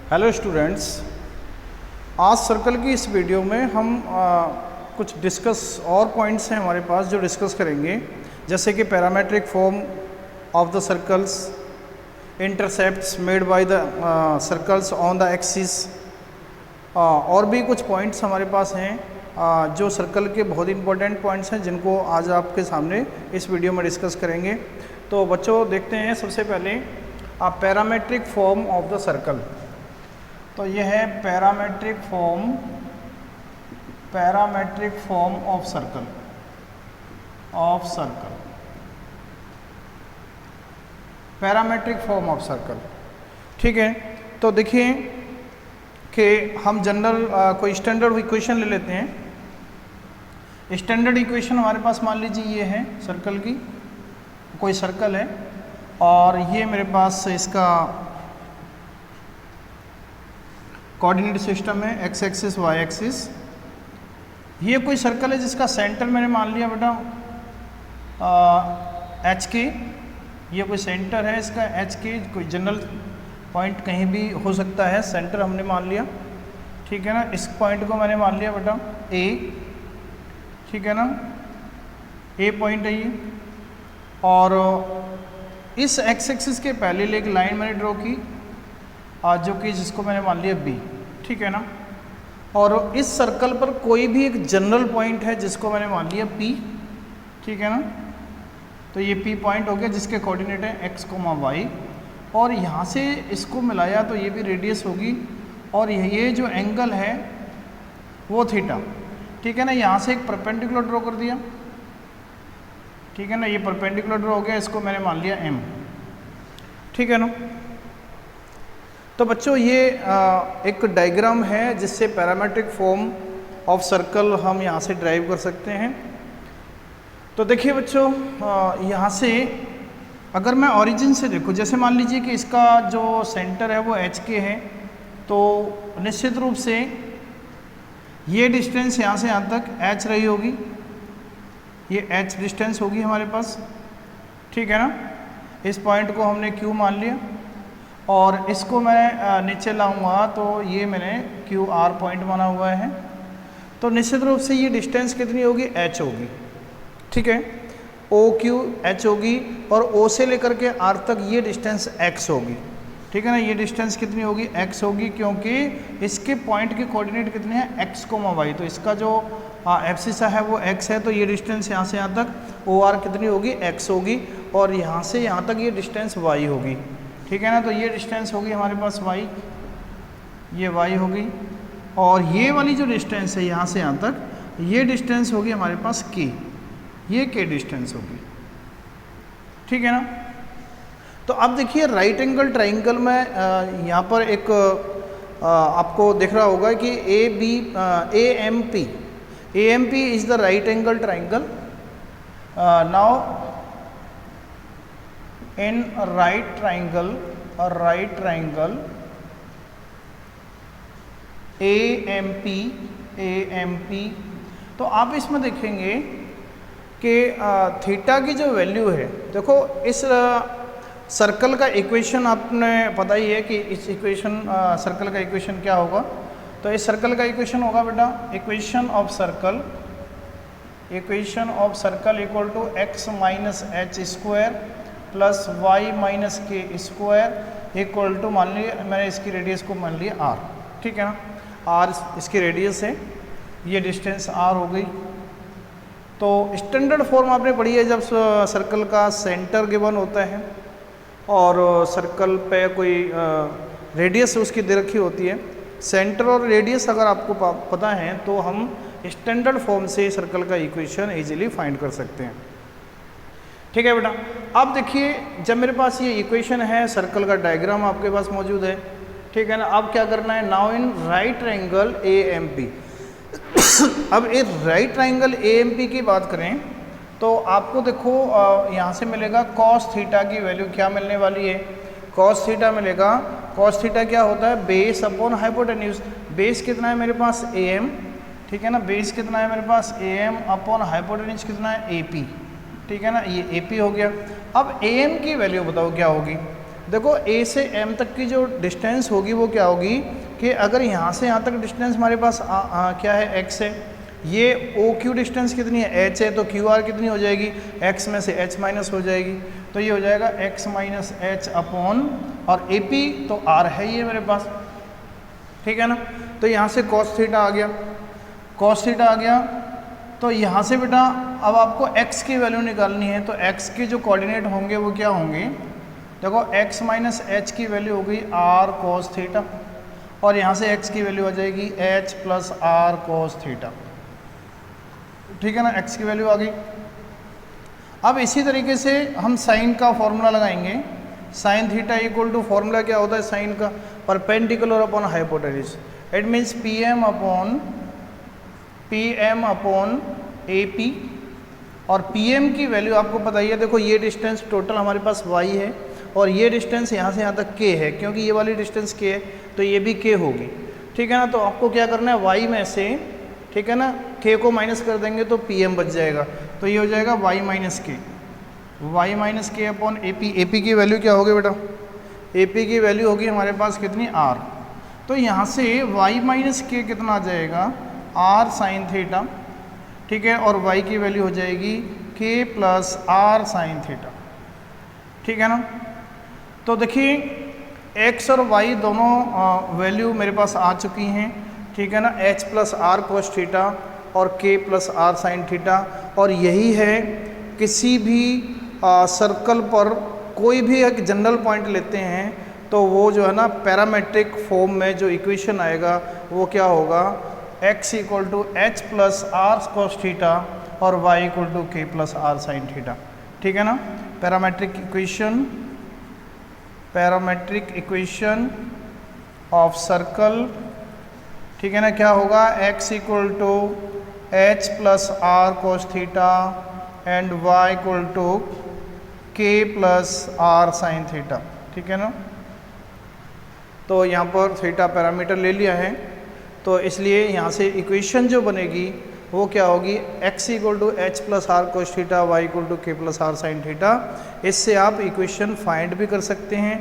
Hello students, आज circle की इस वीडियो में हम कुछ डिस्कस और पॉइंट्स हैं हमारे पास जो डिस्कस करेंगे, जैसे कि parametric form of the circles, intercepts made by the circles on the axis, और भी कुछ पॉइंट्स हमारे पास हैं जो सर्कल के बहुत इंपॉर्टेंट पॉइंट्स हैं जिनको आज आपके सामने इस वीडियो में डिस्कस करेंगे। तो बच्चों देखते हैं सबसे पहले parametric form of the circle. तो यह है parametric form of circle parametric form of circle. ठीक है, तो देखिए कि हम जनरल कोई स्टैंडर्ड इक्वेशन ले लेते हैं। स्टैंडर्ड इक्वेशन हमारे पास मान लीजिए ये है सर्कल की, कोई सर्कल है और ये मेरे पास इसका कोऑर्डिनेट सिस्टम है, एक्स एक्सिस वाई एक्सिस। ये कोई सर्कल है जिसका सेंटर मैंने मान लिया बेटा एच के, ये कोई सेंटर है इसका एच के, कोई जनरल पॉइंट कहीं भी हो सकता है, सेंटर हमने मान लिया। ठीक है ना, इस पॉइंट को मैंने मान लिया बेटा ए। ठीक है ना, ए पॉइंट है ये, और इस एक्स एक्सिस के पहले एक लाइन मैंने ड्रॉ की जो कि जिसको मैंने मान लिया बी। ठीक है ना, और इस सर्कल पर कोई भी एक जनरल पॉइंट है जिसको मैंने मान लिया पी। ठीक है ना, तो ये पी पॉइंट हो गया जिसके कोऑर्डिनेट है एक्स वाई, और यहाँ से इसको मिलाया तो ये भी रेडियस होगी, और ये जो एंगल है वो थीटा। ठीक है ना, यहाँ से एक परपेंडिकुलर ड्रॉ कर दिया। ठीक है ना, ये परपेंडिकुलर ड्रॉ हो गया, इसको मैंने मान लिया एम। ठीक है ना, तो बच्चों ये एक डायग्राम है जिससे पैरामेट्रिक फॉर्म ऑफ सर्कल हम यहाँ से ड्राइव कर सकते हैं। तो देखिए बच्चों, यहाँ से अगर मैं ओरिजिन से देखूँ, जैसे मान लीजिए कि इसका जो सेंटर है वो एच के है, तो निश्चित रूप से ये डिस्टेंस यहाँ से यहाँ तक एच रही होगी, ये एच डिस्टेंस होगी हमारे पास। ठीक है ना, इस पॉइंट को हमने क्यू मान लिया, और इसको मैं नीचे लाऊंगा तो ये मैंने क्यू आर पॉइंट माना हुआ है। तो निश्चित रूप से ये डिस्टेंस कितनी होगी, एच होगी। ठीक है, ओ क्यू एच होगी, और ओ से लेकर के आर तक ये डिस्टेंस एक्स होगी। ठीक है ना, ये डिस्टेंस कितनी होगी, एक्स होगी, क्योंकि इसके पॉइंट के कोऑर्डिनेट कितने हैं, एक्स कोमा वाई। तो इसका जो एब्सिस है वो एक्स है, तो ये डिस्टेंस यहाँ से यहाँ तक ओ आर कितनी होगी, एक्स होगी, और यहाँ से यहाँ तक ये डिस्टेंस वाई होगी। ठीक है ना, तो ये डिस्टेंस होगी हमारे पास y, ये y होगी, और ये वाली जो डिस्टेंस है यहाँ से यहाँ तक, ये डिस्टेंस होगी हमारे पास k, ये k डिस्टेंस होगी। ठीक है ना, तो अब देखिए राइट एंगल ट्राइंगल में यहाँ पर एक आपको दिख रहा होगा कि A M P is the right angle triangle. Now in right triangle AMP, तो आप इसमें देखेंगे कि थीटा की जो वैल्यू है, देखो इस सर्कल का इक्वेशन आपने पता ही है कि इस इक्वेशन सर्कल का इक्वेशन क्या होगा। तो इस सर्कल का इक्वेशन होगा बेटा equation of circle equal to x minus h square plus y minus k square equal to, मान लिया मैंने इसकी रेडियस को मान लिया आर। ठीक है ना, आर इसकी रेडियस है, ये डिस्टेंस आर हो गई। तो स्टैंडर्ड फॉर्म आपने पढ़ी है जब सर्कल का सेंटर गिवन होता है और सर्कल पे कोई रेडियस उसकी दे रखी होती है। सेंटर और रेडियस अगर आपको पता है तो हम स्टैंडर्ड फॉर्म से सर्कल का इक्वेशन इजीली फाइंड कर सकते हैं। ठीक है बेटा, अब देखिए जब मेरे पास ये इक्वेशन है, सर्कल का डायग्राम आपके पास मौजूद है। ठीक है ना, अब क्या करना है, now in right triangle AMP। अब एक राइट ट्रायंगल AMP की बात करें तो आपको देखो यहाँ से मिलेगा कॉस थीटा की वैल्यू क्या मिलने वाली है, कॉस थीटा मिलेगा। कॉस थीटा क्या होता है, बेस अपॉन हाइपोटेन्यूज। बेस कितना है मेरे पास AM। ठीक है ना, बेस कितना है मेरे पास AM अपॉन हाइपोटेन्यूज कितना है AP। ठीक है ना, ये AP हो गया। अब AM की वैल्यू बताओ क्या होगी। देखो ए से एम तक की जो डिस्टेंस होगी वो क्या होगी कि अगर यहाँ से यहाँ तक डिस्टेंस हमारे पास क्या है x है, ये ओ क्यू डिस्टेंस कितनी है h है, तो क्यू आर कितनी हो जाएगी x में से h माइनस हो जाएगी, तो ये हो जाएगा x माइनस एच अपॉन और ए पी तो r है ये मेरे पास, ठीक है ना। तो यहाँ से cos थीटा आ गया, cos थीटा आ गया। तो यहाँ से बेटा अब आपको x की वैल्यू निकालनी है, तो x के जो कोऑर्डिनेट होंगे वो क्या होंगे, देखो x माइनस एच की वैल्यू हो गई r cos थीटा, और यहाँ से x की वैल्यू आ जाएगी h plus r cos theta, ठीक है ना, x की वैल्यू आ गई। अब इसी तरीके से हम साइन का फॉर्मूला लगाएंगे, sine theta equal to formula क्या होता है साइन का, perpendicular upon hypotenuse, it means P M upon A P, और पी एम की वैल्यू आपको पता ही है, देखो ये डिस्टेंस टोटल हमारे पास y है और ये डिस्टेंस यहाँ से यहाँ तक k है, क्योंकि ये वाली डिस्टेंस k है तो ये भी k होगी, ठीक है ना। तो आपको क्या करना है y में से, ठीक है ना, k को माइनस कर देंगे तो pm बच जाएगा, तो ये हो जाएगा y माइनस के अपॉन ए पी की वैल्यू क्या होगी बेटा, ए पी की वैल्यू होगी हमारे पास कितनी r, तो यहाँ से y माइनस के कितना आ जाएगा r साइन थीटा, ठीक है, और y की वैल्यू हो जाएगी k plus r sign theta, ठीक है ना। तो देखिए x और y दोनों वैल्यू मेरे पास आ चुकी हैं, ठीक है ना, h प्लस r कोस थीटा और k plus r sign theta, और यही है किसी भी सर्कल पर कोई भी एक जनरल पॉइंट लेते हैं तो वो जो है ना पैरामेट्रिक फॉर्म में जो इक्वेशन आएगा वो क्या होगा, x equal to h plus r cos theta और y equal to k plus r sine theta, ठीक है ना। पैरामेट्रिक इक्वेशन ऑफ सर्कल, ठीक है ना, क्या होगा, x equal to h plus r cos theta and y equal to k plus r sine theta, ठीक है ना। तो यहाँ पर थीटा पैरामीटर ले लिया है, तो इसलिए यहाँ से इक्वेशन जो बनेगी वो क्या होगी, x equal to h plus r cos theta, y equal to k plus r sine theta. इससे आप इक्वेशन फाइंड भी कर सकते हैं,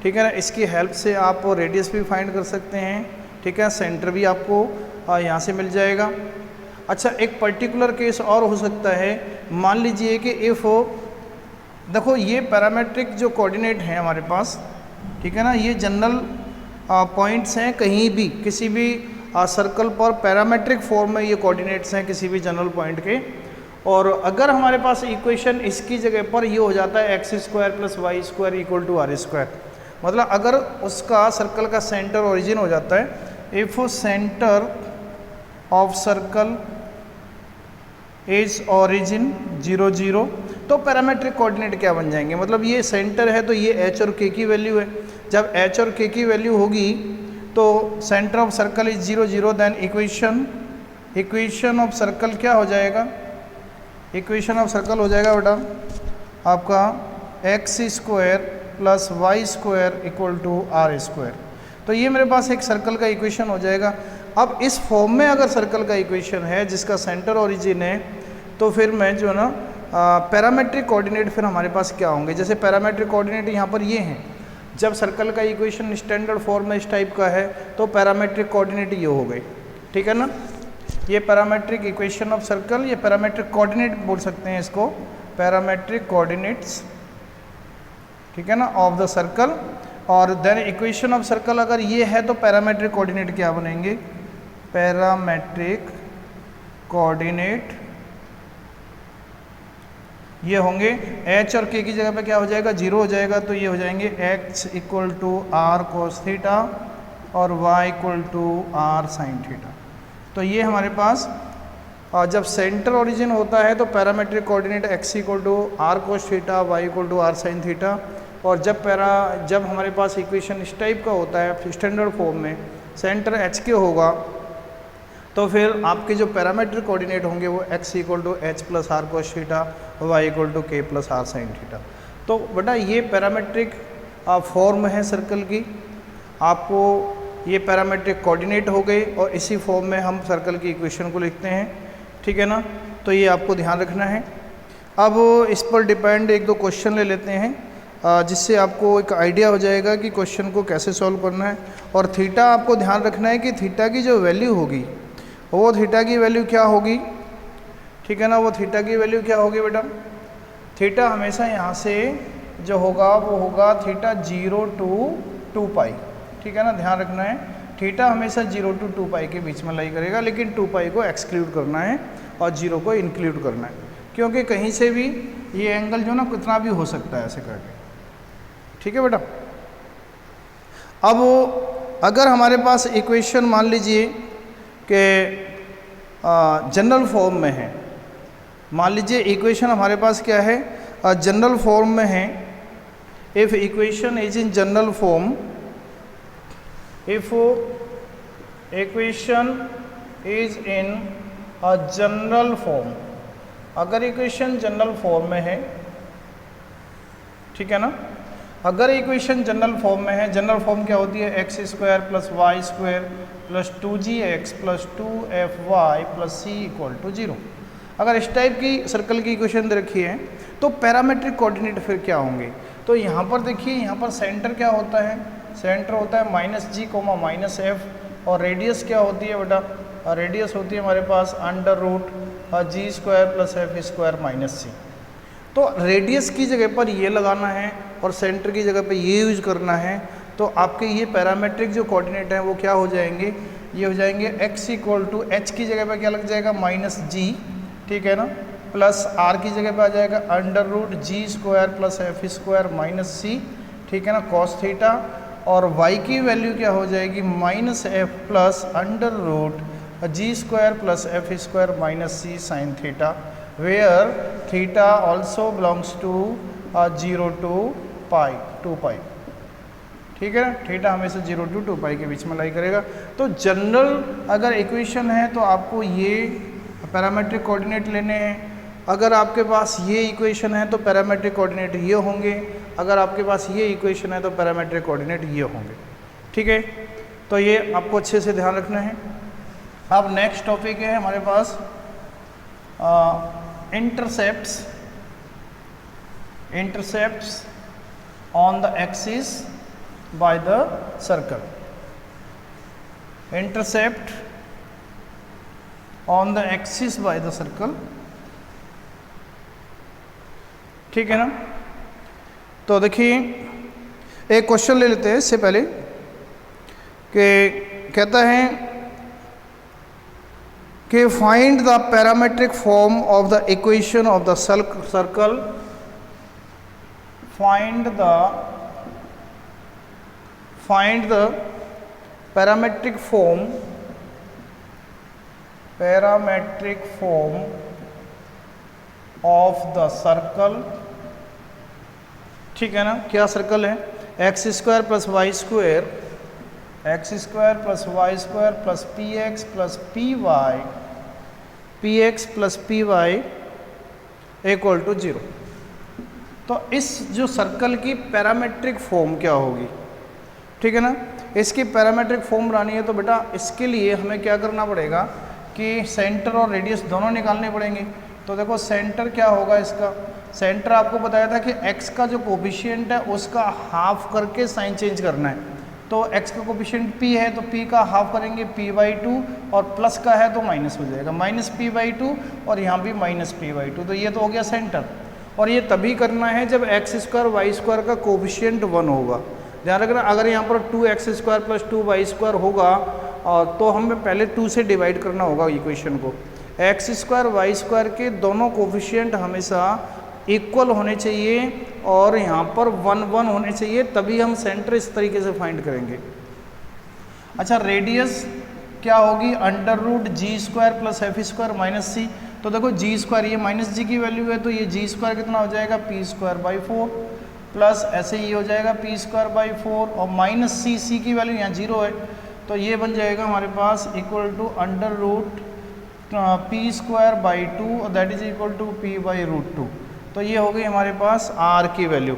ठीक है ना, इसकी हेल्प से आप रेडियस भी फाइंड कर सकते हैं, ठीक है, सेंटर भी आपको यहाँ से मिल जाएगा। अच्छा, एक पर्टिकुलर केस और हो सकता है, मान लीजिए कि इफ़ देखो ये पैरामेट्रिक जो कोऑर्डिनेट हैं हमारे पास, ठीक है ना, ये जनरल पॉइंट्स हैं कहीं भी किसी भी सर्कल पर पैरामेट्रिक फॉर्म में ये कोऑर्डिनेट्स हैं किसी भी जनरल पॉइंट के, और अगर हमारे पास इक्वेशन इसकी जगह पर ये हो जाता है x square plus y square equal to r square, मतलब अगर उसका सर्कल का सेंटर ओरिजिन हो जाता है, if centre of circle is origin 0 0, तो पैरामेट्रिक कोऑर्डिनेट क्या बन जाएंगे, मतलब ये सेंटर है तो ये एच और के की वैल्यू है, जब एच और के की वैल्यू होगी तो centre of circle is 0 0, then equation of circle क्या हो जाएगा, इक्वेशन ऑफ सर्कल हो जाएगा बेटा आपका x square plus y square equal to r square. तो ये मेरे पास एक सर्कल का इक्वेशन हो जाएगा। अब इस फॉर्म में अगर सर्कल का इक्वेशन है जिसका सेंटर ओरिजिन है, तो फिर मैं जो है ना पैरामेट्रिक कोऑर्डिनेट फिर हमारे पास क्या होंगे, जैसे पैरामेट्रिक कोऑर्डिनेट यहाँ पर ये हैं, जब सर्कल का इक्वेशन स्टैंडर्ड फॉर्म में इस टाइप का है तो पैरामेट्रिक कोऑर्डिनेट ये हो गई, ठीक है ना। ये पैरामेट्रिक इक्वेशन ऑफ सर्कल, ये पैरामेट्रिक कोऑर्डिनेट बोल सकते हैं इसको, पैरामेट्रिक कोऑर्डिनेट्स, ठीक है ना, ऑफ द सर्कल। और देन इक्वेशन ऑफ सर्कल अगर ये है तो पैरामेट्रिक कोऑर्डिनेट क्या बनेंगे, पैरामेट्रिक कोऑर्डिनेट ये होंगे h और k की जगह पे क्या हो जाएगा, 0 हो जाएगा, तो ये हो जाएंगे x equal to r cos theta और y equal to r sine theta. तो ये हमारे पास जब सेंटर ओरिजिन होता है तो parametric coordinate x equal to r cos theta, y equal to r sine theta, और जब हमारे पास इक्वेशन इस टाइप का होता है स्टैंडर्ड फॉर्म में, सेंटर एच के होगा, तो फिर आपके जो पैरामेट्रिक कोऑर्डिनेट होंगे वो x equal to h plus r cos theta, y equal to k plus r sine theta. तो बेटा ये पैरामेट्रिक फॉर्म है सर्कल की, आपको ये पैरामेट्रिक कोऑर्डिनेट हो गए और इसी फॉर्म में हम सर्कल की इक्वेशन को लिखते हैं, ठीक है ना। तो ये आपको ध्यान रखना है। अब इस पर डिपेंड एक दो क्वेश्चन ले लेते हैं। जिससे आपको एक आइडिया हो जाएगा कि क्वेश्चन को कैसे सॉल्व करना है। और थीटा आपको ध्यान रखना है कि थीटा की जो वैल्यू होगी वो थीटा की वैल्यू क्या होगी, ठीक है ना, वो थीटा की वैल्यू क्या होगी बेटा, थीटा हमेशा यहाँ से जो होगा वो होगा थीटा 0 to 2 पाई, ठीक है ना, ध्यान रखना है थीटा हमेशा 0 to 2 पाई के बीच में लाई करेगा, लेकिन 2 पाई को एक्सक्लूड करना है और 0 को इंक्लूड करना है, क्योंकि कहीं से भी ये एंगल जो ना कितना भी हो सकता है ऐसे करके, ठीक है बेटा। अब अगर हमारे पास इक्वेशन मान लीजिए कि जनरल फॉर्म में है, मान लीजिए इक्वेशन हमारे पास क्या है, जनरल फॉर्म में है। If equation is in general form, if equation is in a general form, अगर इक्वेशन जनरल फॉर्म में है, ठीक है ना, अगर इक्वेशन जनरल फॉर्म में है, जनरल फॉर्म क्या होती है, x square plus y square plus 2gx plus 2fy plus c equal to 0। अगर इस टाइप की सर्कल की इक्वेशन दे रखी है तो पैरामेट्रिक कोऑर्डिनेट फिर क्या होंगे, तो यहाँ पर देखिए, यहाँ पर सेंटर क्या होता है, सेंटर होता है -g, -f, और रेडियस क्या होती है बेटा, रेडियस होती है हमारे पास √g² प्लस f² -c। तो रेडियस की जगह पर ये लगाना है और सेंटर की जगह पर ये यूज करना है, तो आपके ये पैरामेट्रिक जो कोऑर्डिनेट हैं वो क्या हो जाएंगे, ये हो जाएंगे x इक्वल टू h की जगह पर क्या लग जाएगा -g, ठीक है ना, प्लस r की जगह पे आ जाएगा √g² प्लस f² -c, ठीक है ना, cos थीटा, और y की वैल्यू क्या हो जाएगी -f plus √g² plus f² -c sin theta, where theta also belongs to 0 to 2 pi, ठीक है ना, थीटा हमेशा 0 to 2 पाई के बीच में लाई करेगा। तो जनरल अगर इक्वेशन है तो आपको ये पैरामेट्रिक कोऑर्डिनेट लेने हैं, अगर आपके पास ये इक्वेशन है तो पैरामेट्रिक कोऑर्डिनेट ये होंगे, अगर आपके पास ये इक्वेशन है तो पैरामेट्रिक कोऑर्डिनेट ये होंगे, ठीक है। तो ये आपको अच्छे से ध्यान रखना है। अब नेक्स्ट टॉपिक है हमारे पास intercepts on the axis by the circle, intercept on the axis by the circle, ठीक है ना। तो देखिए एक क्वेश्चन ले लेते हैं इससे पहले, कि कहता है कि find the parametric form of the equation of the circle, find the parametric form of the circle, ठीक है ना, क्या सर्कल है, x² plus y square, x² plus y square plus px plus py equal to 0। तो इस जो circle की parametric form क्या होगी, ठीक है ना, इसकी पैरामेट्रिक फॉर्म बनानी है तो बेटा इसके लिए हमें क्या करना पड़ेगा कि सेंटर और रेडियस दोनों निकालने पड़ेंगे। तो देखो सेंटर क्या होगा, इसका सेंटर आपको बताया था कि x का जो कोफिशिएंट है उसका हाफ करके साइन चेंज करना है, तो x का कोफिशिएंट p है तो p का हाफ करेंगे p/2, और प्लस का है तो माइनस हो जाएगा -p/2, और यहाँ भी -p/2, तो ये तो हो गया सेंटर। और ये तभी करना है जब x² y² का कोफिशिएंट 1 होगा। ध्यान रखना, अगर यहाँ पर 2x² प्लस 2y² होगा तो हमें पहले 2 से डिवाइड करना होगा इक्वेशन को। x² y² के दोनों कोफिशिएंट हमेशा इक्वल होने चाहिए और यहाँ पर 1 1 होने चाहिए, तभी हम सेंटर इस तरीके से फाइंड करेंगे। अच्छा, रेडियस क्या होगी, √g² प्लस f² -c। तो देखो g² ये -g की वैल्यू है, तो ये g² कितना हो जाएगा p²/4, प्लस ऐसे ही हो जाएगा p²/4, और -c की वैल्यू यहाँ 0 है, तो ये बन जाएगा हमारे पास इक्वल टू √p²/2, और that is equal to p/√2। तो ये हो गई हमारे पास r की वैल्यू,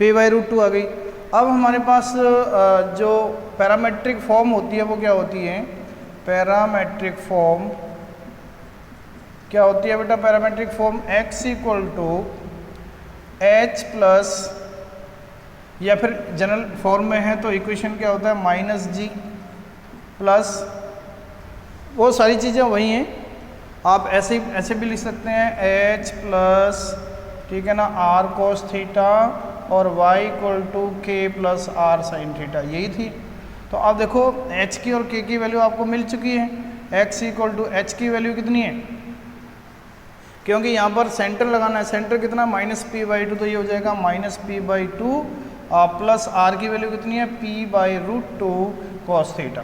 p/√2 आ गई। अब हमारे पास जो पैरामेट्रिक फॉर्म होती है वो क्या होती है, पैरामेट्रिक फॉर्म क्या होती है बेटा, parametric form x equal to h plus या फिर जनरल फॉर्म में है तो इक्वेशन क्या होता है माइनस जी प्लस, वो सारी चीज़ें वही हैं, आप ऐसे भी लिख सकते हैं एच प्लस, ठीक है ना, आर कोस थीटा और Y equal to k plus r sine theta, यही थी। तो आप देखो एच की और के की वैल्यू आपको मिल चुकी है, एक्स इक्वल टू एच की वैल्यू कितनी है, क्योंकि यहाँ पर सेंटर लगाना है, सेंटर कितना माइनस पी बाई टू, तो ये हो जाएगा minus P by two plus R की वैल्यू कितनी है P by root two cos theta,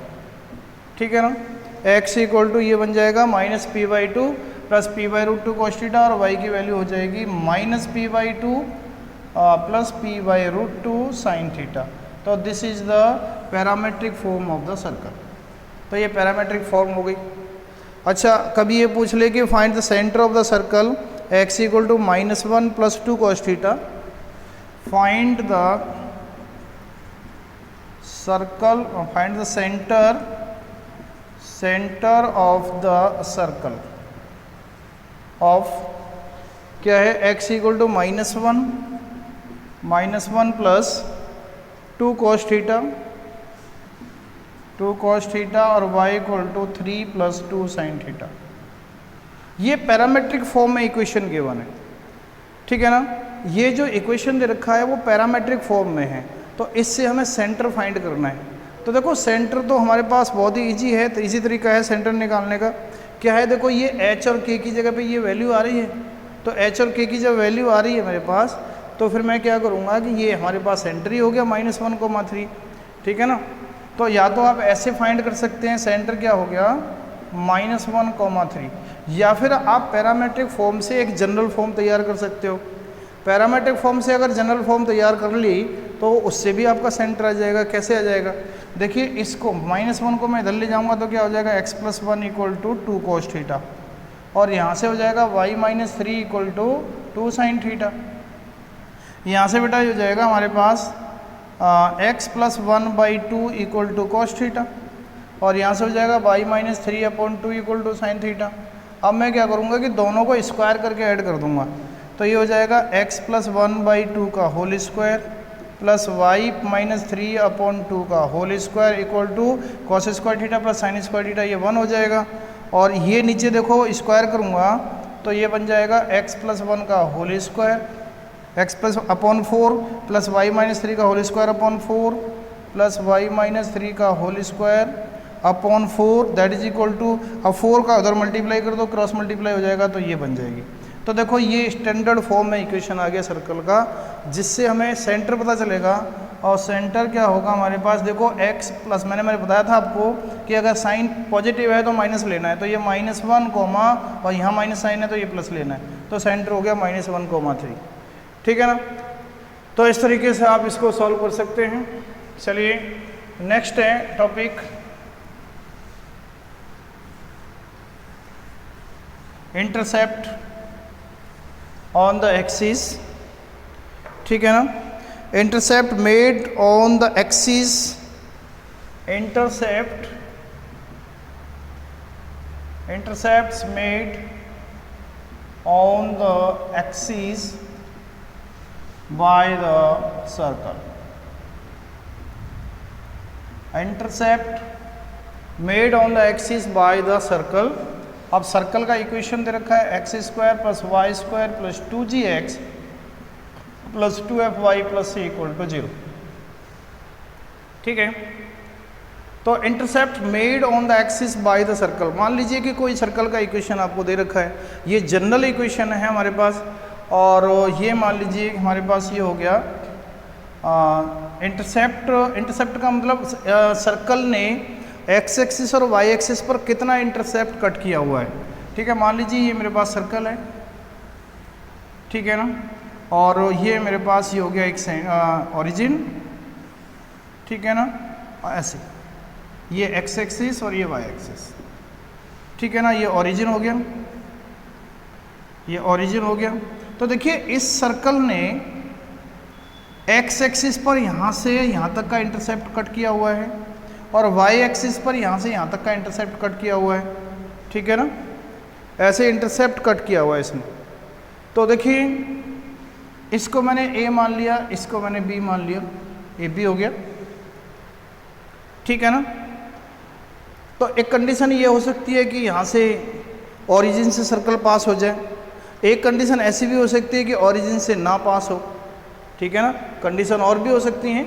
ठीक है ना। एक्स इक्वल टू ये बन जाएगा minus P by two plus P by root two cos theta और वाई की वैल्यू हो जाएगी minus P by two plus P by root two sine theta. तो this is the parametric form of the circle. तो ये parametric form हो गई। अच्छा, कभी ये पूछ ले कि find the centre of the circle X equal to minus one plus two cos theta, find the circle, find the centre of the circle of क्या है X equal to minus one plus two cos theta और Y equal to 3 प्लस 2 sine theta. ये parametric form में equation given है, ठीक है ना। ये जो इक्वेशन दे रखा है वो पैरामेट्रिक फॉर्म में है, तो इससे हमें सेंटर फाइंड करना है। तो देखो सेंटर तो हमारे पास बहुत ही इजी है, तो इजी तरीका है सेंटर निकालने का। क्या है, देखो ये एच और के की जगह पे ये वैल्यू आ रही है, तो एच और के की जब वैल्यू आ रही है मेरे पास, तो फिर मैं क्या करूँगा कि ये हमारे पास सेंटर ही हो गया -1,3, ठीक है ना। तो या तो आप ऐसे फाइंड कर सकते हैं, सेंटर क्या हो गया -1,3, या फिर आप पैरामेट्रिक फॉर्म से एक जनरल फॉर्म तैयार कर सकते हो। पैरामेट्रिक फॉर्म से अगर जनरल फॉर्म तैयार कर ली तो उससे भी आपका सेंटर आ जाएगा। कैसे आ जाएगा, देखिए इसको -1 को मैं इधर ले जाऊंगा तो क्या हो जाएगा x + 1 equal to 2 cos theta, और यहाँ से हो जाएगा y - 3 equal to 2 sine theta. यहाँ से बेटा हो जाएगा हमारे पास x + 1/2 equal to cos theta, और यहाँ से हो जाएगा y - 3/2 equal to sine theta. अब मैं क्या करूँगा कि दोनों को स्क्वायर करके ऐड कर दूंगा, तो ये हो जाएगा x + 1/2 का होल स्क्वायर प्लस y - 3/2 का whole square equal to cos square theta plus sine square theta, ये 1 हो जाएगा। और ये नीचे देखो स्क्वायर करूँगा तो ये बन जाएगा x + 1 का whole square x + 4 plus y - 3 का whole square upon 4 plus y - 3 का whole square upon 4, that is equal to, अब 4 का उधर मल्टीप्लाई कर दो, क्रॉस मल्टीप्लाई हो जाएगा, तो ये बन जाएगी। तो देखो ये स्टैंडर्ड फॉर्म में इक्वेशन आ गया सर्कल का, जिससे हमें सेंटर पता चलेगा। और सेंटर क्या होगा हमारे पास, देखो x प्लस, मैंने बताया था आपको कि अगर साइन पॉजिटिव है तो माइनस लेना है, तो ये -1 और यहाँ माइनस साइन है तो ये प्लस लेना है, तो सेंटर हो गया -1,3, ठीक है ना। तो इस तरीके से आप इसको सॉल्व कर सकते हैं। चलिए नेक्स्ट है topic intercept on the axis, ठीक है ना। Intercept made on the axis, intercepts made on the axis by the circle. Intercept made on the axis by the circle। अब सर्कल का इक्वेशन दे रखा है x² + y² + 2gx + 2fy + c = 0, ठीक है। तो intercept made on the axis by the circle, मान लीजिए कि कोई सर्कल का इक्वेशन आपको दे रखा है, ये जनरल इक्वेशन है हमारे पास, और ये मान लीजिए हमारे पास ये हो गया इंटरसेप्ट का मतलब सर्कल ने एक्स एक्सिस और वाई एक्सिस पर कितना इंटरसेप्ट कट किया हुआ है, ठीक है। मान लीजिए ये मेरे पास सर्कल है, ठीक है ना, और ये मेरे पास ये हो गया एक ओरिजिन, ठीक है ना, ऐसे ये एक्स एक्सिस और ये वाई एक्सिस, ठीक है ना, ये ओरिजिन हो गया, ये ओरिजिन हो गया। तो देखिए इस सर्कल ने एक्स एक्सिस पर यहाँ से यहाँ तक का इंटरसेप्ट कट किया हुआ है, और वाई एक्सिस पर यहाँ से यहाँ तक का इंटरसेप्ट कट किया हुआ है, ठीक है ना, ऐसे इंटरसेप्ट कट किया हुआ है इसने। तो देखिए इसको मैंने ए मान लिया, इसको मैंने बी मान लिया, ए बी हो गया, ठीक है ना। तो एक कंडीशन ये हो सकती है कि यहाँ से ओरिजिन से सर्कल पास हो जाए, एक कंडीशन ऐसी भी हो सकती है कि ओरिजिन से ना पास हो, ठीक है ना। कंडीशन और भी हो सकती हैं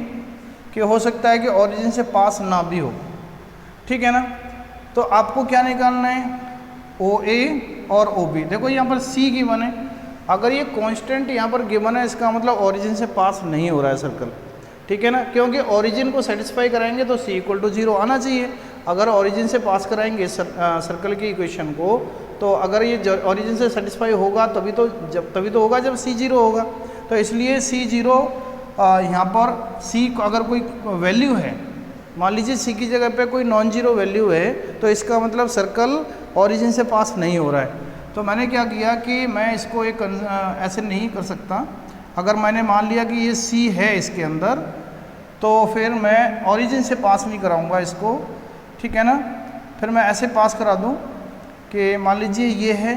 कि हो सकता है कि ओरिजिन से पास ना भी हो, ठीक है ना। तो आपको क्या निकालना है, ओ ए और ओ बी। देखो यहाँ पर सी गिवन है, अगर ये कांस्टेंट यहाँ पर गिवन है इसका मतलब ओरिजिन से पास नहीं हो रहा है सर्कल, ठीक है ना, क्योंकि ओरिजिन को सेटिस्फाई कराएंगे तो सी इक्वल टू 0 आना चाहिए। अगर ओरिजिन से पास कराएंगे सर्कल की इक्वेशन को, तो अगर ये ओरिजिन से सेटिस्फाई होगा तभी तो होगा जब सी 0 होगा। तो इसलिए सी 0 यहाँ पर सी अगर कोई वैल्यू है, मान लीजिए सी की जगह पे कोई नॉन जीरो वैल्यू है, तो इसका मतलब सर्कल ओरिजिन से पास नहीं हो रहा है। तो मैंने क्या किया कि मैं इसको एक ऐसे नहीं कर सकता। अगर मैंने मान लिया कि ये सी है इसके अंदर, तो फिर मैं ओरिजिन से पास नहीं कराऊंगा इसको, ठीक है ना। फिर मैं ऐसे पास करा दूं कि मान लीजिए ये है,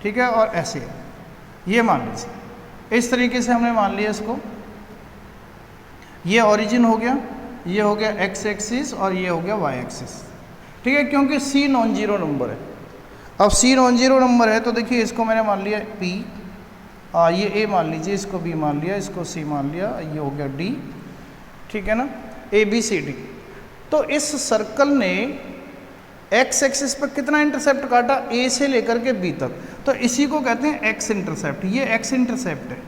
ठीक है, और ऐसे ये मान लीजिए, इस तरीके से हमने मान लिया इसको। ये ओरिजिन हो गया, ये हो गया एक्स एक्सिस और ये हो गया वाई एक्सिस, ठीक है, क्योंकि सी नॉन जीरो नंबर है। अब सी नॉन जीरो नंबर है तो देखिए इसको मैंने मान लिया पी, ये ए मान लीजिए, इसको बी मान लिया, इसको सी मान लिया, ये हो गया डी, ठीक है ना, ए बी सी डी। तो इस सर्कल ने एक्स एक्सिस पर कितना इंटरसेप्ट काटा, ए से लेकर के बी तक, तो इसी को कहते हैं एक्स इंटरसेप्ट। ये एक्स इंटरसेप्ट है,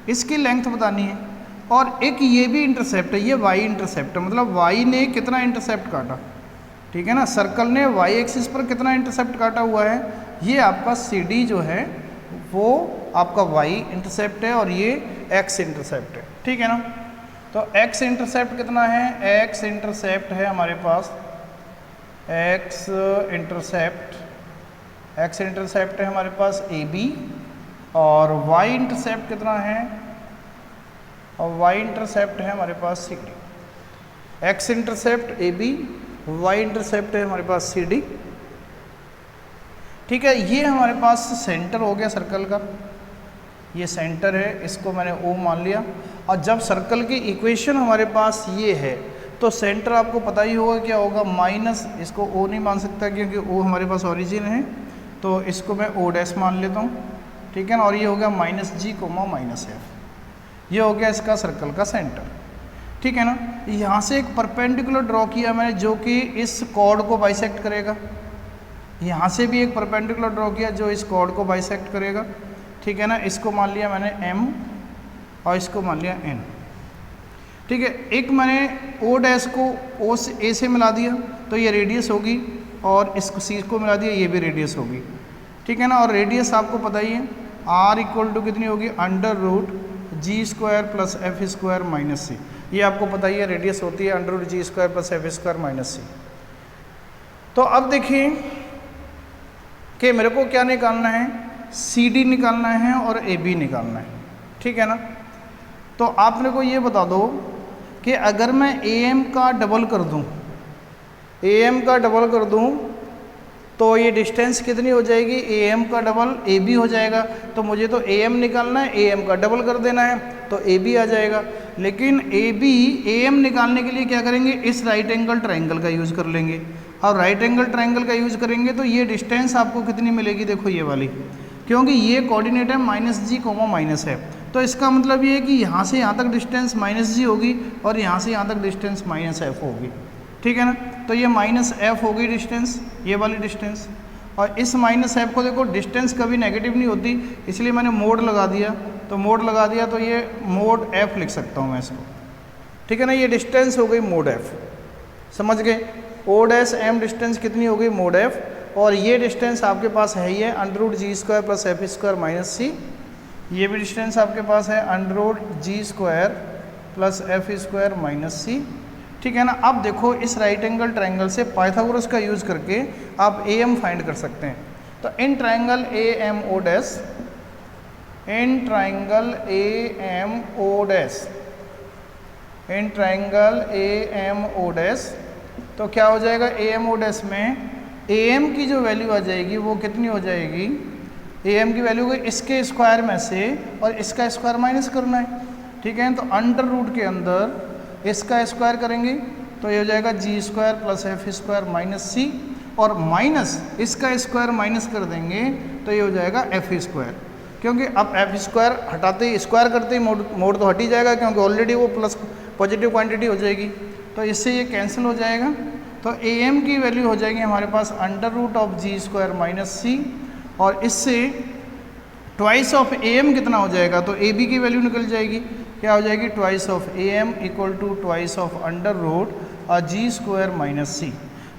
इसकी लेंथ बतानी है। और एक ये भी इंटरसेप्ट है, ये वाई इंटरसेप्ट है, मतलब वाई ने कितना इंटरसेप्ट काटा, ठीक है ना, सर्कल ने वाई एक्सिस पर कितना इंटरसेप्ट काटा हुआ है। ये आपका सी डी जो है वो आपका वाई इंटरसेप्ट है और ये एक्स इंटरसेप्ट है, ठीक है ना। तो एक्स इंटरसेप्ट कितना है, एक्स इंटरसेप्ट है हमारे पास, एक्स इंटरसेप्ट है हमारे पास ए बी, और वाई इंटरसेप्ट कितना है, और वाई इंटरसेप्ट है हमारे पास C D. X intercept A B, Y intercept है हमारे पास सी डी, ठीक है। ये हमारे पास सेंटर हो गया सर्कल का, ये सेंटर है, इसको मैंने ओ मान लिया। और जब सर्कल की इक्वेशन हमारे पास ये है तो सेंटर आपको पता ही होगा क्या होगा, माइनस, इसको ओ नहीं मान सकता क्योंकि ओ हमारे पास ओरिजिन है, तो इसको मैं ओ डैश मान लेता हूँ, ठीक है ना। और ये हो गया माइनस जी कोमा माइनस एफ, ये हो गया इसका सर्कल का सेंटर, ठीक है ना। यहाँ से एक परपेंडिकुलर ड्रॉ किया मैंने जो कि इस कॉर्ड को बाइसेक्ट करेगा, यहाँ से भी एक परपेंडिकुलर ड्रॉ किया जो इस कॉर्ड को बाइसेक्ट करेगा, ठीक है ना। इसको मान लिया मैंने एम और इसको मान लिया एन, ठीक है। एक मैंने ओ डैश को ओ से ए से मिला दिया तो ये रेडियस होगी, और इसको सी को मिला दिया ये भी रेडियस होगी, ठीक है ना। और रेडियस आपको पता ही है, आर इक्वल टू कितनी होगी, अंडर रूट जी square plus F square minus C, ये आपको पता ही है रेडियस होती है अंडर रूट जी square plus F square minus सी। तो अब देखिए कि मेरे को क्या निकालना है, सी डी निकालना है और ए बी निकालना है, ठीक है ना। तो आप मेरे को ये बता दो कि अगर मैं ए एम का डबल कर दूं, ए एम का डबल कर दूं तो ये डिस्टेंस कितनी हो जाएगी, ए एम का डबल ए बी हो जाएगा। तो मुझे तो ए एम निकालना है, ए एम का डबल कर देना है तो ए बी आ जाएगा। लेकिन ए बी ए एम निकालने के लिए क्या करेंगे, इस राइट एंगल ट्रायंगल का यूज़ कर लेंगे, और राइट एंगल ट्रायंगल का यूज़ करेंगे तो ये डिस्टेंस आपको कितनी मिलेगी, देखो ये वाली, क्योंकि ये कोऑर्डिनेट है माइनस जी कोमा माइनस है, तो इसका मतलब ये है कि यहाँ से यहाँ तक डिस्टेंस माइनस जी होगी और यहाँ से यहाँ तक डिस्टेंस माइनस एफ होगी, ठीक है ना। तो ये माइनस एफ होगी डिस्टेंस, ये वाली डिस्टेंस, और इस माइनस एफ को देखो डिस्टेंस कभी नेगेटिव नहीं होती, इसलिए मैंने मोड लगा दिया, तो मोड लगा दिया तो ये मोड एफ लिख सकता हूँ मैं इसको, ठीक है ना। ये डिस्टेंस हो गई मोड एफ, समझ गए। ओ डैश एम डिस्टेंस कितनी हो गई, मोड एफ, और ये डिस्टेंस आपके पास है ही है अंडर रूट जी square plus F square minus C, ये भी डिस्टेंस आपके पास है अंडर रूट जी square plus F square minus C, ठीक है ना। अब देखो इस राइट एंगल ट्रायंगल से पाइथागोरस का यूज़ करके आप ए एम फाइंड कर सकते हैं। तो in triangle A M O dash, in triangle A M O dash, in triangle A M O dash, तो क्या हो जाएगा, ए एम ओ डैश में ए एम की जो वैल्यू आ जाएगी वो कितनी हो जाएगी, ए एम की वैल्यू को इसके स्क्वायर में से और इसका स्क्वायर माइनस करना है, ठीक है। तो अंडर रूट के अंदर इसका स्क्वायर करेंगे तो ये हो जाएगा G square plus F square minus सी, और माइनस इसका स्क्वायर माइनस कर देंगे तो ये हो जाएगा एफ स्क्वायर, क्योंकि अब एफ स्क्वायर हटाते ही स्क्वायर करते ही मोड तो हट ही जाएगा, क्योंकि ऑलरेडी वो प्लस पॉजिटिव क्वांटिटी हो जाएगी, तो इससे ये कैंसिल हो जाएगा। तो ए एम की वैल्यू हो जाएगी हमारे पास under root of G square minus सी, और इससे ट्वाइस ऑफ ए एम कितना हो जाएगा, तो ए बी की वैल्यू निकल जाएगी, क्या हो जाएगी twice of A M equal to twice of under root ji square minus सी।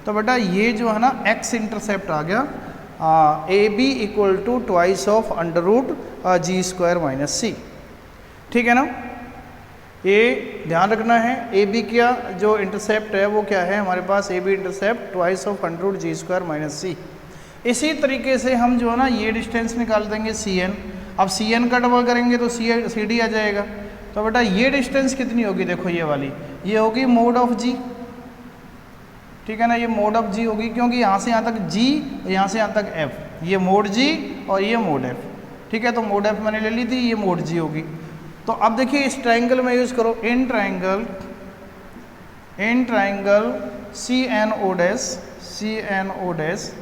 तो बेटा ये जो है ना एक्स इंटरसेप्ट आ गया A B equal to twice of under root ji square minus C, ठीक है ना। ये ध्यान रखना है, ए बी का जो इंटरसेप्ट है वो क्या है हमारे पास, A B intercept twice of under root ji square minus C. इसी तरीके से हम जो है ना ये डिस्टेंस निकाल देंगे सी एन, अब सी एन का डबल करेंगे तो सी डी आ जाएगा। तो बेटा ये डिस्टेंस कितनी होगी, देखो ये वाली, ये होगी मोड ऑफ जी, ठीक है ना, ये मोड ऑफ जी होगी, क्योंकि यहाँ से यहाँ तक जी और यहाँ से यहाँ तक एफ, ये मोड जी और ये मोड एफ, ठीक है। तो मोड एफ मैंने ले ली थी, ये मोड जी होगी। तो अब देखिए इस ट्राइंगल में यूज़ करो, in triangle C N O dash,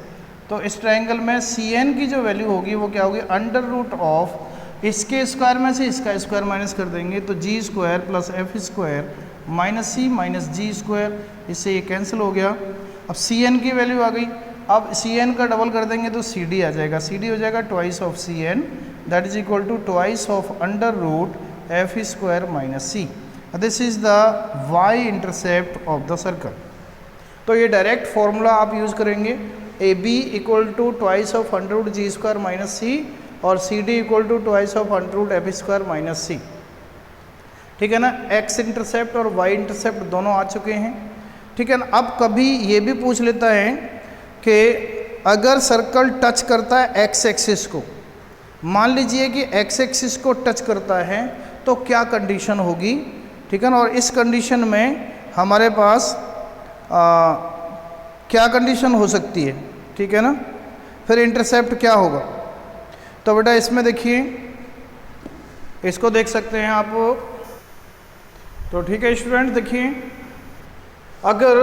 तो इस ट्राइंगल में सी एन की जो वैल्यू होगी वो क्या होगी, अंडर रूट ऑफ इसके स्क्वायर में से इसका स्क्वायर माइनस कर देंगे तो G square plus F square minus C minus G square, इससे ये कैंसिल हो गया। अब सी एन की वैल्यू आ गई, अब सी एन का डबल कर देंगे तो सी डी आ जाएगा, सी डी हो जाएगा twice of C N that is equal to twice of under root F square minus C. This is the Y intercept of the circle. तो ये डायरेक्ट फॉर्मूला आप यूज़ करेंगे, A B equal to twice of under root ji square minus सी और C D equal to twice of under root F square minus C, ठीक है ना। X intercept और Y intercept दोनों आ चुके हैं, ठीक है ना। अब कभी ये भी पूछ लेता है कि अगर सर्कल टच करता है एक्स एक्सिस को, मान लीजिए कि एक्स एक्सिस को टच करता है तो क्या कंडीशन होगी, ठीक है ना। और इस कंडीशन में हमारे पास क्या कंडीशन हो सकती है, ठीक है ना, फिर इंटरसेप्ट क्या होगा। तो बेटा इसमें देखिए, इसको देख सकते हैं आप, तो ठीक है स्टूडेंट, देखिए अगर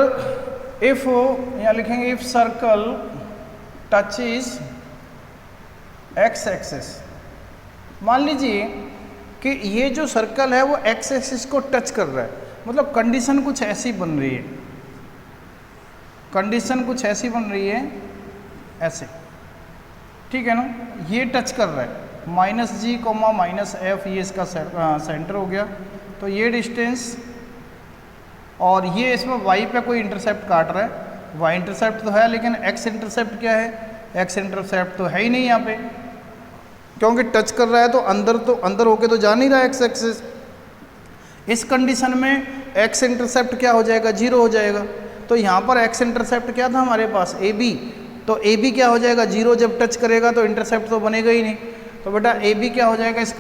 इफ यहाँ लिखेंगे if circle touches x axis, मान लीजिए कि ये जो सर्कल है वो एक्स एक्सिस को टच कर रहा है, मतलब कंडीशन कुछ ऐसी बन रही है, कंडीशन कुछ ऐसी बन रही है ऐसे, ठीक है ना। ये टच कर रहा है माइनस जी कोमा माइनस एफ, ये इसका सेंटर हो गया, तो ये डिस्टेंस, और ये इसमें वाई पे कोई इंटरसेप्ट काट रहा है, वाई इंटरसेप्ट तो है लेकिन एक्स इंटरसेप्ट क्या है, एक्स इंटरसेप्ट तो है ही नहीं यहाँ पे, क्योंकि टच कर रहा है तो अंदर होके तो जा नहीं रहा है एक्स एक्सिस। इस कंडीशन में एक्स इंटरसेप्ट क्या हो जाएगा, जीरो हो जाएगा। तो यहाँ पर एक्स इंटरसेप्ट क्या था हमारे पास, ए बी, तो ए बी क्या हो जाएगा, जीरो, जब टच करेगा तो इंटरसेप्ट तो बनेगा ही नहीं। तो बेटा ए बी क्या हो जाएगा इस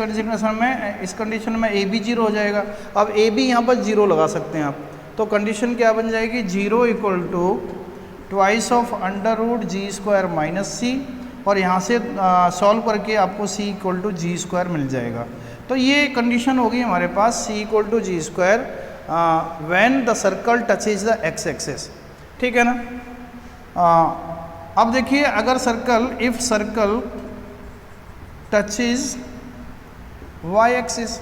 कंडीशन में ए बी जीरो हो जाएगा। अब ए बी यहाँ पर जीरो लगा सकते हैं आप, तो कंडीशन क्या बन जाएगी, zero equal to twice of under root ji square minus सी, और यहाँ से सॉल्व करके आपको c equal to g square मिल जाएगा। तो ये कंडीशन होगी हमारे पास c equal to g square when the circle touches the x axis, ठीक है ना। अब देखिए अगर circle, if circle touches y axis,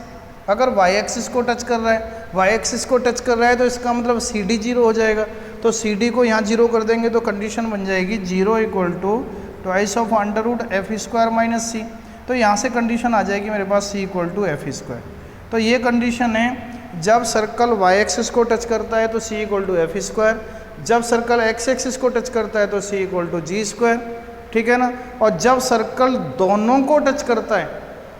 अगर वाई एक्सिस को टच कर रहा है, वाई एक्सिस को टच कर रहा है तो इसका मतलब सी डी जीरो हो जाएगा, तो सी डी को यहाँ जीरो कर देंगे तो कंडीशन बन जाएगी zero equal to twice of under root F square minus सी। तो यहाँ से कंडीशन आ जाएगी मेरे पास c equal to f square. तो ये कंडीशन है जब सर्कल वाई एक्सिस को टच करता है तो c equal to f square, जब सर्कल एक्स एक्सिस को टच करता है तो c equal to g square, ठीक है ना। और जब सर्कल दोनों को टच करता है,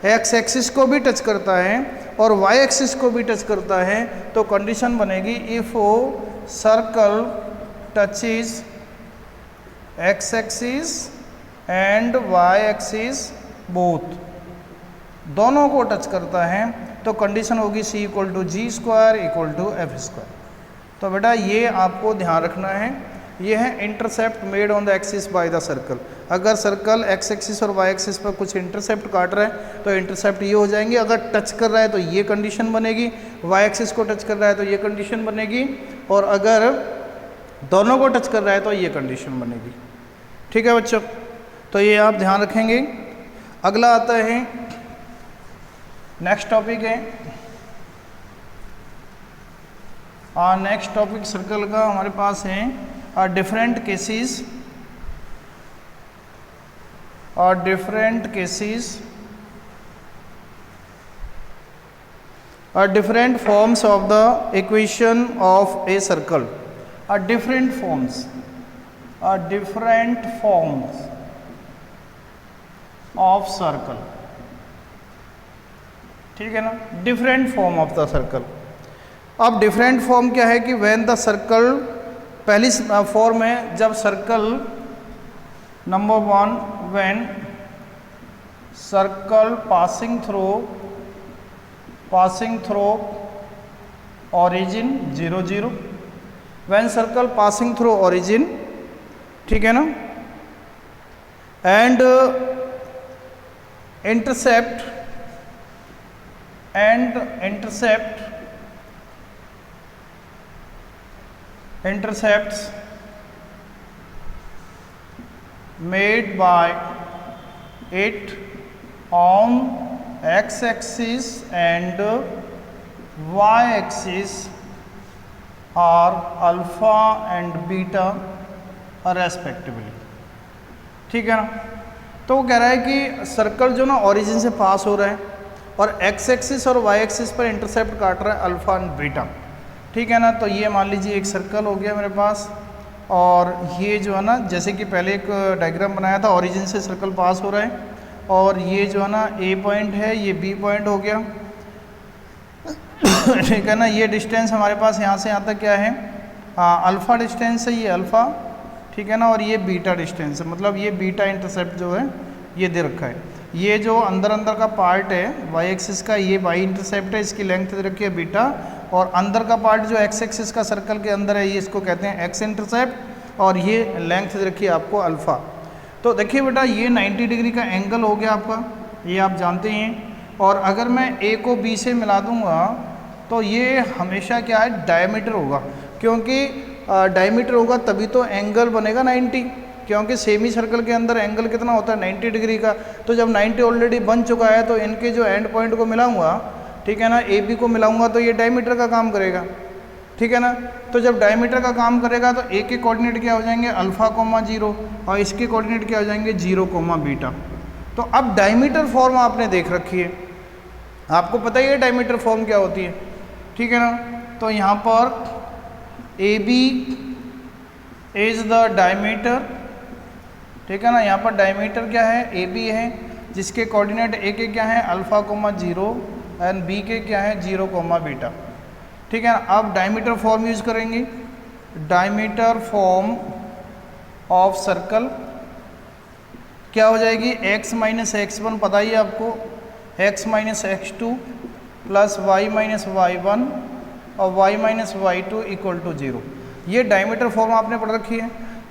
एक्स एक्सिस को भी टच करता है और वाई एक्सिस को भी टच करता है, तो कंडीशन बनेगी if circle touches x axis and y axis both, दोनों को टच करता है तो कंडीशन होगी c equal to g square equal to f square. तो बेटा ये आपको ध्यान रखना है ये है intercept made on the axis by the circle. अगर सर्कल एक्स एक्सिस और वाई एक्सिस पर कुछ इंटरसेप्ट काट रहा है तो इंटरसेप्ट ये हो जाएंगे। अगर टच कर रहा है तो ये कंडीशन बनेगी, वाई एक्सिस को टच कर रहा है तो ये कंडीशन बनेगी, और अगर दोनों को टच कर रहा है तो ये कंडीशन बनेगी। ठीक है बच्चों, तो ये आप ध्यान रखेंगे। अगला आता है, नेक्स्ट टॉपिक है, नेक्स्ट टॉपिक सर्कल का हमारे पास है different cases different forms of the equation of a circle, different forms of circle। ठीक है ना, different form of the circle. अब डिफरेंट फॉर्म क्या है कि व्हेन द सर्कल, पहली फॉर्म है जब circle, number 1, when circle passing through origin 0 0, when circle passing through origin, ठीक है ना, and intercepts made by it on x-axis and y-axis are alpha and beta respectively। ठीक है ना, तो वो कह रहा है कि सर्कल जो ना ओरिजिन से पास हो रहा है और एक्स एक्सिस और वाई एक्सिस पर इंटरसेप्ट काट रहा है अल्फा एंड बीटा। ठीक है ना, तो ये मान लीजिए एक सर्कल हो गया मेरे पास, और ये जो है ना, जैसे कि पहले एक डायग्राम बनाया था, ओरिजिन से सर्कल पास हो रहा है, और ये जो है ना ए पॉइंट है, ये बी पॉइंट हो गया। ठीक है ना, ये डिस्टेंस हमारे पास यहाँ से यहाँ तक क्या है, अल्फ़ा डिस्टेंस है, ये अल्फ़ा, ठीक है ना, और ये बीटा डिस्टेंस है, मतलब ये बीटा इंटरसेप्ट जो है ये दे रखा है। ये जो अंदर का पार्ट है वाई एक्सिस का, ये वाई इंटरसेप्ट है, इसकी लेंथ दे रखी है बीटा, और अंदर का पार्ट जो एक्स एक्सिस का सर्कल के अंदर है, ये इसको कहते हैं एक्स इंटरसेप्ट, और ये लेंथ दे रखी है आपको अल्फ़ा। तो देखिए बेटा, ये 90 डिग्री का एंगल हो गया आपका, ये आप जानते हैं। और अगर मैं ए को बी से मिला दूंगा तो ये हमेशा क्या है, डायमीटर होगा, क्योंकि डायमीटर होगा तभी तो एंगल बनेगा 90, क्योंकि सेमी सर्कल के अंदर एंगल कितना होता है, 90 डिग्री का। तो जब 90 ऑलरेडी बन चुका है तो इनके जो एंड पॉइंट को मिलाऊंगा, ठीक है ना, ए बी को मिलाऊंगा तो ये डायमीटर का काम करेगा। ठीक है ना, तो जब डायमीटर का काम करेगा तो ए के कोऑर्डिनेट क्या हो जाएंगे, अल्फ़ा कोमा 0, और इसके कोऑर्डिनेट क्या हो जाएंगे, 0 कोमा बीटा। तो अब डायमीटर फॉर्म आपने देख रखी है, आपको पता ही है डायमीटर फॉर्म क्या होती है। ठीक है ना, तो यहाँ पर A B is the diameter, ठीक है ना, यहाँ पर डायमीटर क्या है, ए बी है, जिसके कोऑर्डिनेट ए के क्या है, अल्फ़ा कोमा 0, एंड बी के क्या है, 0 कोमा बीटा। ठीक है ना, अब डायमीटर फॉर्म यूज करेंगे, डायमीटर फॉर्म ऑफ सर्कल क्या हो जाएगी, x माइनस x1 पता ही है आपको, x minus x2 plus y minus y1 और y minus y2 equal to 0। ये डायमीटर फॉर्म आपने पढ़ रखी है।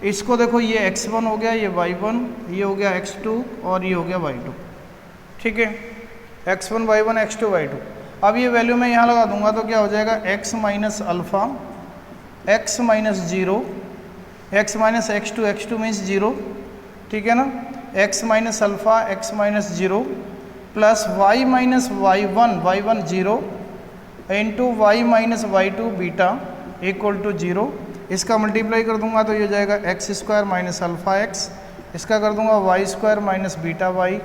इसको देखो, ये x1 हो गया, ये y1, ये हो गया x2 और ये हो गया y2। ठीक है, x1 y1 x2 y2। अब ये वैल्यू मैं यहाँ लगा दूंगा तो क्या हो जाएगा, x minus alpha, x minus 0, x minus x2 means 0, ठीक है ना, x minus alpha, x minus 0 plus y minus y1 0 into y minus y2 beta equal to 0। इसका मल्टीप्लाई कर दूंगा तो ये हो जाएगा x square minus alpha x, इसका कर दूंगा y square minus beta y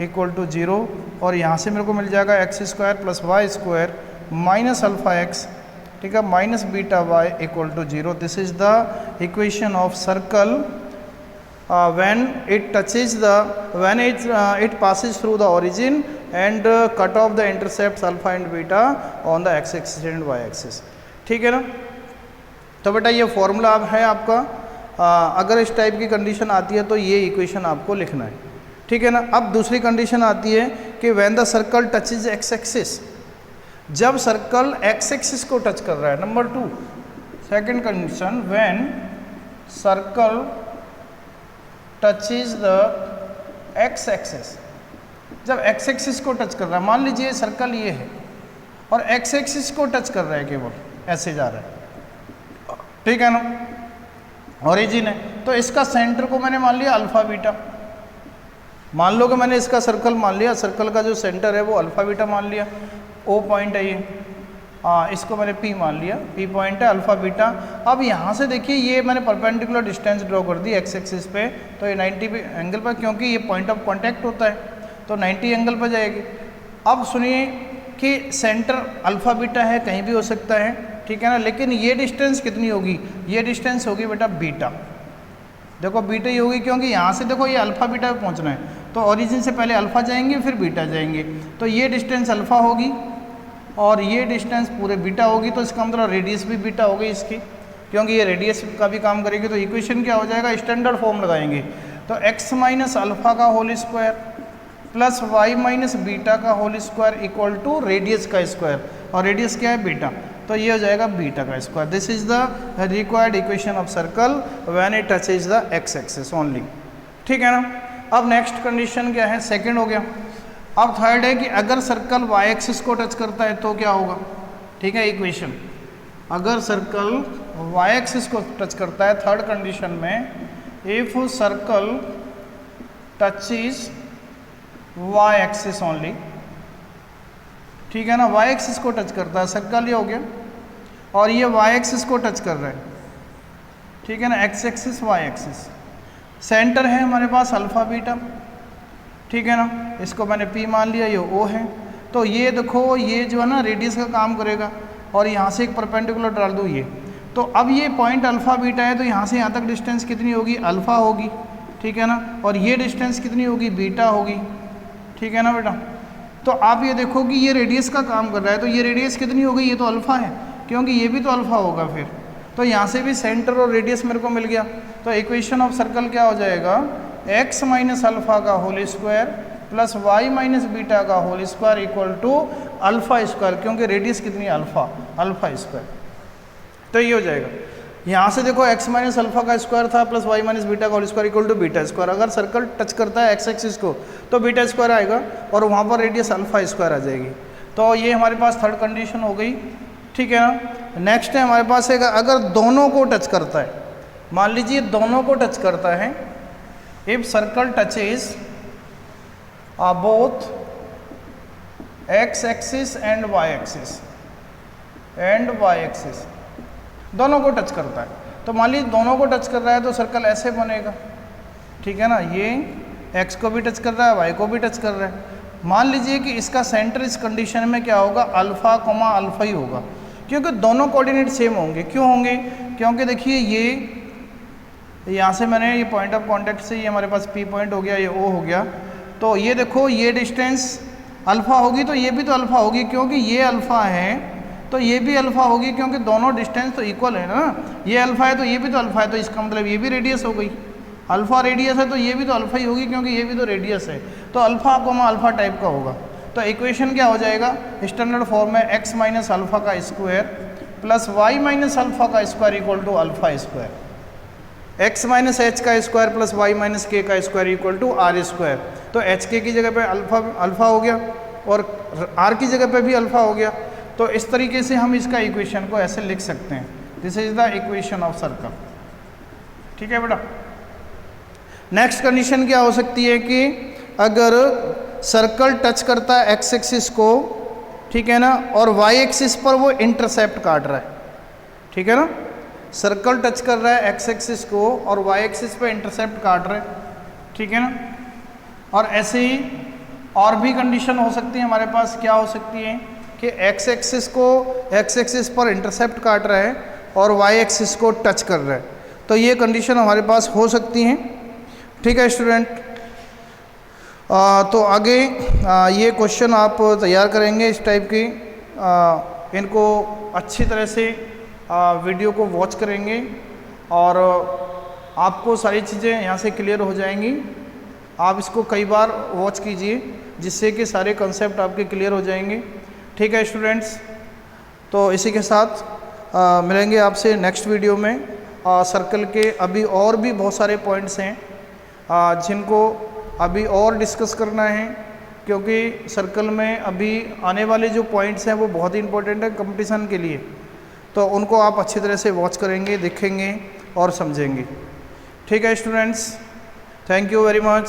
equal to 0, और यहाँ से मेरे को मिल जाएगा x square plus y square minus alpha x, ठीक है, minus beta y equal to 0। This is the equation of circle when it passes through the origin and cut off the intercepts alpha and beta on the x axis and y axis। ठीक है ना, तो बेटा ये formula अब है आपका। अगर इस टाइप की कंडीशन आती है तो ये इक्वेशन आपको लिखना है। ठीक है ना, अब दूसरी कंडीशन आती है कि when the circle touches x axis, जब सर्कल एक्स एक्सिस को टच कर रहा है। Number 2 second condition, when circle touches the x axis, जब एक्स एक्सिस को टच कर रहा है, मान लीजिए सर्कल ये है और एक्स एक्सिस को टच कर रहा है, केवल ऐसे जा रहा है, ठीक है ना, ओरिजिन है, तो इसका सेंटर को मैंने मान लिया अल्फा बीटा। मान लो कि मैंने इसका सर्कल मान लिया, सर्कल का जो सेंटर है वो अल्फा बीटा मान लिया, ओ पॉइंट है ये, इसको मैंने पी मान लिया, पी पॉइंट है, अल्फा बीटा। अब यहाँ से देखिए ये मैंने परपेंडिकुलर डिस्टेंस ड्रॉ कर दी एक्स एक्सिस पे, तो ये 90 एंगल पर, क्योंकि ये पॉइंट ऑफ कांटेक्ट होता है तो 90 एंगल पर जाएगी। अब सुनिए कि सेंटर अल्फा बीटा है, कहीं भी हो सकता है, ठीक है ना, लेकिन ये डिस्टेंस कितनी होगी, ये डिस्टेंस होगी बेटा बीटा। देखो बीटा ही होगी, क्योंकि यहाँ से देखो ये अल्फा बीटा पे पहुँचना है, तो ओरिजिन से पहले अल्फा जाएंगे फिर बीटा जाएंगे, तो ये डिस्टेंस अल्फा होगी और ये डिस्टेंस पूरे बीटा होगी, तो इसका मतलब रेडियस भी बीटा होगी इसकी, क्योंकि ये रेडियस का भी काम करेगी। तो इक्वेशन क्या हो जाएगा, स्टैंडर्ड फॉर्म लगाएंगे, तो x माइनस अल्फा का whole square plus y minus beta का whole square equal to radius का स्क्वायर, और रेडियस क्या है बीटा, तो ये हो जाएगा बीटा का square. This is the required equation of circle when it touches the x axis only, ठीक है ना। अब नेक्स्ट कंडीशन क्या है, सेकंड हो गया। अब थर्ड है कि अगर सर्कल y एक्सिस को टच करता है तो क्या होगा, ठीक है, इक्वेशन, अगर सर्कल y एक्सिस को टच करता है, थर्ड कंडीशन में, if circle touches y axis only, ठीक है ना, y एक्सिस को टच करता है, सर्कल ये हो गया, और ये y एक्सिस को टच कर रहा है, ठीक है ना, x axis y axis, centre है हमारे पास अल्फा बीटा, ठीक है ना, इसको मैंने P मान लिया, ये O है, तो ये देखो ये जो है ना रेडियस का काम करेगा, और यहाँ से एक परपेंडिकुलर डाल दूँ ये, तो अब ये पॉइंट अल्फा बीटा है, तो यहाँ से यहाँ तक डिस्टेंस कितनी होगी, अल्फा होगी, ठीक है ना, और ये डिस्टेंस कितनी होगी, बीटा होगी, ठीक है ना बेटा। तो आप ये देखो कि ये रेडियस का काम कर रहा है, तो ये रेडियस कितनी हो गई, ये तो अल्फा है, क्योंकि ये भी तो अल्फा होगा फिर, तो यहाँ से भी सेंटर और रेडियस मेरे को मिल गया। तो इक्वेशन ऑफ सर्कल क्या हो जाएगा, x माइनस अल्फा का whole square plus y minus beta का whole square equal to alpha square, क्योंकि रेडियस कितनी है अल्फा, अल्फा स्क्वायर। तो ये हो जाएगा, यहाँ से देखो x माइनस अल्फा का स्क्वायर था प्लस y माइनस बीटा का whole square equal to beta square, अगर सर्कल टच करता है x एक्सिस को तो बीटा स्क्वायर आएगा, और वहाँ पर रेडियस अल्फा स्क्वायर आ जाएगी। तो ये हमारे पास थर्ड कंडीशन हो गई, ठीक है ना। नेक्स्ट है हमारे पास है अगर दोनों को टच करता है, मान लीजिए दोनों को टच करता है, if circle touches both x axis and y axis दोनों को टच करता है, तो मान लीजिए दोनों को टच कर रहा है तो सर्कल ऐसे बनेगा, ठीक है ना, ये x को भी टच कर रहा है y को भी टच कर रहा है। मान लीजिए कि इसका सेंटर इस कंडीशन में क्या होगा, अल्फा कोमा अल्फा ही होगा, क्योंकि दोनों कोऑर्डिनेट सेम होंगे। क्यों होंगे, क्योंकि देखिए ये यहाँ से मैंने ये पॉइंट ऑफ कांटेक्ट से ये हमारे पास P पॉइंट हो गया, ये O हो गया, तो ये देखो ये डिस्टेंस अल्फा होगी तो ये भी तो अल्फा होगी, क्योंकि ये अल्फा है तो ये भी अल्फा होगी, क्योंकि दोनों डिस्टेंस तो इक्वल है ना, ये अल्फा है तो ये भी तो अल्फा है, तो इसका मतलब ये भी रेडियस हो गई, अल्फा रेडियस है तो ये भी तो अल्फा ही होगी, क्योंकि ये भी तो रेडियस है, तो अल्फा कोमा अल्फा टाइप का होगा। तो इक्वेशन क्या हो जाएगा, स्टैंडर्ड फॉर्म में x माइनस अल्फा का square plus y minus alpha का square equal to alpha square, x minus h का square plus y minus k का square equal to r square. तो एच के की जगह पे अल्फा हो गया और r की जगह पे भी अल्फा हो गया, तो इस तरीके से हम इसका इक्वेशन को ऐसे लिख सकते हैं, this is the equation of circle, ठीक है बेटा। नेक्स्ट कंडीशन क्या हो सकती है कि अगर सर्कल टच करता है एक्स एक्सिस को, ठीक है ना, और वाई एक्सिस पर वो इंटरसेप्ट काट रहा है, ठीक है ना, सर्कल टच कर रहा है एक्स एक्सिस को और वाई एक्सिस पर इंटरसेप्ट काट रहा है, ठीक है ना। और ऐसे ही और भी कंडीशन हो सकती है हमारे पास, क्या हो सकती है कि एक्स एक्सिस पर इंटरसेप्ट काट रहा है और वाई एक्सिस को टच कर रहा है, तो ये कंडीशन हमारे पास हो सकती हैं, ठीक है स्टूडेंट। तो आगे ये क्वेश्चन आप तैयार करेंगे इस टाइप की, इनको अच्छी तरह से वीडियो को वॉच करेंगे और आपको सारी चीज़ें यहाँ से क्लियर हो जाएंगी। आप इसको कई बार वॉच कीजिए जिससे कि सारे कंसेप्ट आपके क्लियर हो जाएंगे, ठीक है स्टूडेंट्स। तो इसी के साथ मिलेंगे आपसे नेक्स्ट वीडियो में। सर्कल के अभी और भी बहुत सारे पॉइंट्स हैं जिनको अभी और डिस्कस करना है, क्योंकि सर्कल में अभी आने वाले जो पॉइंट्स हैं वो बहुत ही इंपॉर्टेंट है कंपटीशन के लिए। तो उनको आप अच्छी तरह से वॉच करेंगे, देखेंगे और समझेंगे। ठीक है students, thank you very much.